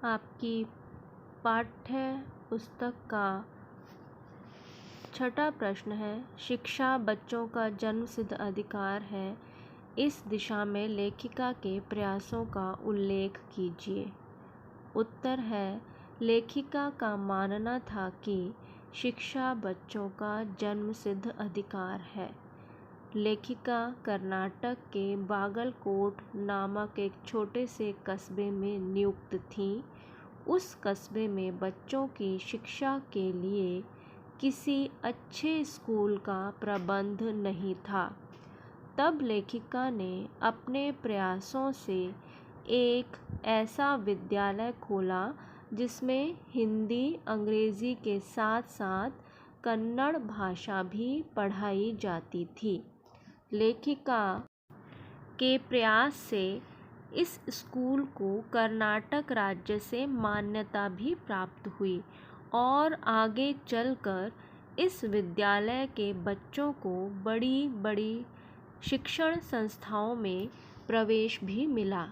आपकी पाठ्य पुस्तक का छठा प्रश्न है, शिक्षा बच्चों का जन्मसिद्ध अधिकार है। इस दिशा में लेखिका के प्रयासों का उल्लेख कीजिए। उत्तर है, लेखिका का मानना था कि शिक्षा बच्चों का जन्मसिद्ध अधिकार है। लेखिका कर्नाटक के बागलकोट नामक एक छोटे से कस्बे में नियुक्त थीं। उस कस्बे में बच्चों की शिक्षा के लिए किसी अच्छे स्कूल का प्रबंध नहीं था। तब लेखिका ने अपने प्रयासों से एक ऐसा विद्यालय खोला जिसमें हिंदी अंग्रेजी के साथ साथ कन्नड़ भाषा भी पढ़ाई जाती थी। लेखिका के प्रयास से इस स्कूल को कर्नाटक राज्य से मान्यता भी प्राप्त हुई और आगे चलकर इस विद्यालय के बच्चों को बड़ी बड़ी शिक्षण संस्थाओं में प्रवेश भी मिला।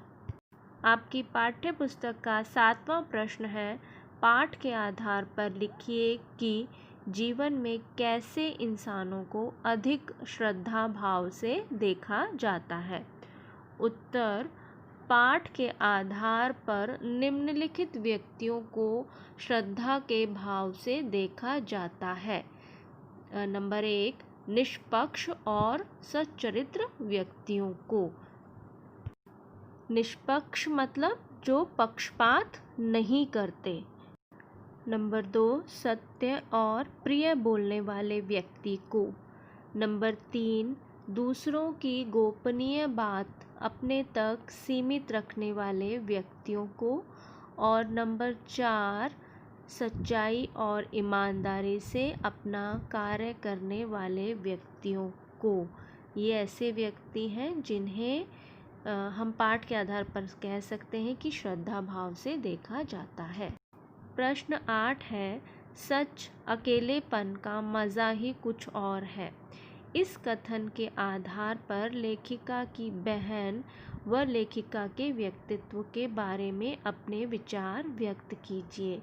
आपकी पाठ्य पुस्तक का 7वां प्रश्न है, पाठ के आधार पर लिखिए कि जीवन में कैसे इंसानों को अधिक श्रद्धा भाव से देखा जाता है। उत्तर, पाठ के आधार पर निम्नलिखित व्यक्तियों को श्रद्धा के भाव से देखा जाता है। नंबर 1, निष्पक्ष और सच्चरित्र व्यक्तियों को। निष्पक्ष मतलब जो पक्षपात नहीं करते। नंबर 2, सत्य और प्रिय बोलने वाले व्यक्ति को। नंबर 3, दूसरों की गोपनीय बात अपने तक सीमित रखने वाले व्यक्तियों को। और नंबर 4, सच्चाई और ईमानदारी से अपना कार्य करने वाले व्यक्तियों को। ये ऐसे व्यक्ति हैं जिन्हें हम पाठ के आधार पर कह सकते हैं कि श्रद्धा भाव से देखा जाता है। प्रश्न 8 है, सच अकेलेपन का मज़ा ही कुछ और है। इस कथन के आधार पर लेखिका की बहन व लेखिका के व्यक्तित्व के बारे में अपने विचार व्यक्त कीजिए।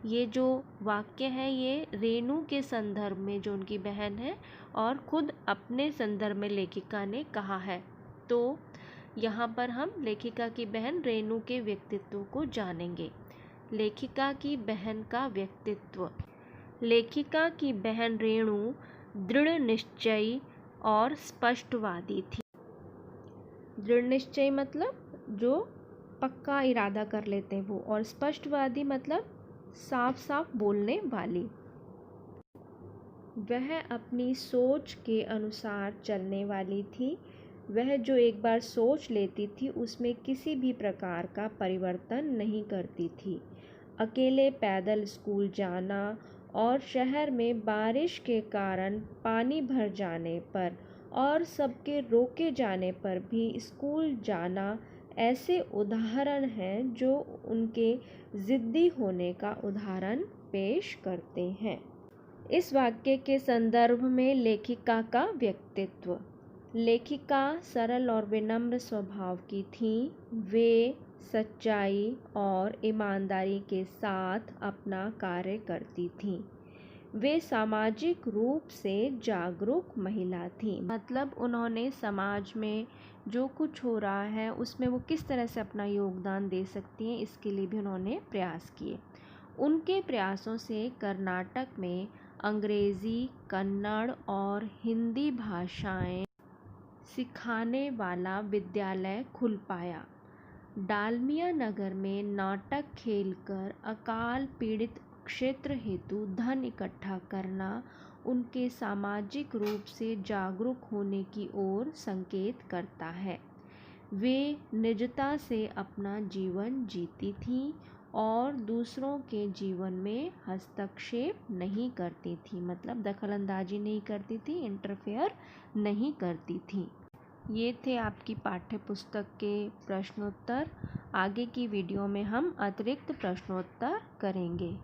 ये जो वाक्य है ये रेणु के संदर्भ में जो उनकी बहन है और खुद अपने संदर्भ में लेखिका ने कहा है। तो यहाँ पर हम लेखिका की बहन रेणु के व्यक्तित्व को जानेंगे। लेखिका की बहन का व्यक्तित्व। लेखिका की बहन रेणु दृढ़ निश्चयी और स्पष्टवादी थी। दृढ़ निश्चयी मतलब जो पक्का इरादा कर लेते हैं वो, और स्पष्टवादी मतलब साफ साफ बोलने वाली। वह अपनी सोच के अनुसार चलने वाली थी। वह जो एक बार सोच लेती थी उसमें किसी भी प्रकार का परिवर्तन नहीं करती थी। अकेले पैदल स्कूल जाना और शहर में बारिश के कारण पानी भर जाने पर और सबके रोके जाने पर भी स्कूल जाना ऐसे उदाहरण हैं जो उनके ज़िद्दी होने का उदाहरण पेश करते हैं। इस वाक्य के संदर्भ में लेखिका का व्यक्तित्व। लेखिका सरल और विनम्र स्वभाव की थीं। वे सच्चाई और ईमानदारी के साथ अपना कार्य करती थीं। वे सामाजिक रूप से जागरूक महिला थीं, मतलब उन्होंने समाज में जो कुछ हो रहा है उसमें वो किस तरह से अपना योगदान दे सकती हैं इसके लिए भी उन्होंने प्रयास किए। उनके प्रयासों से कर्नाटक में अंग्रेज़ी, कन्नड़ और हिंदी भाषाएं सिखाने वाला विद्यालय खुल पाया। डालमिया नगर में नाटक खेलकर अकाल पीड़ित क्षेत्र हेतु धन इकट्ठा करना उनके सामाजिक रूप से जागरूक होने की ओर संकेत करता है। वे निजता से अपना जीवन जीती थीं और दूसरों के जीवन में हस्तक्षेप नहीं करती थी, मतलब दखलंदाजी नहीं करती थी, इंटरफेयर नहीं करती थी। ये थे आपकी पाठ्य पुस्तक के प्रश्नोत्तर। आगे की वीडियो में हम अतिरिक्त प्रश्नोत्तर करेंगे।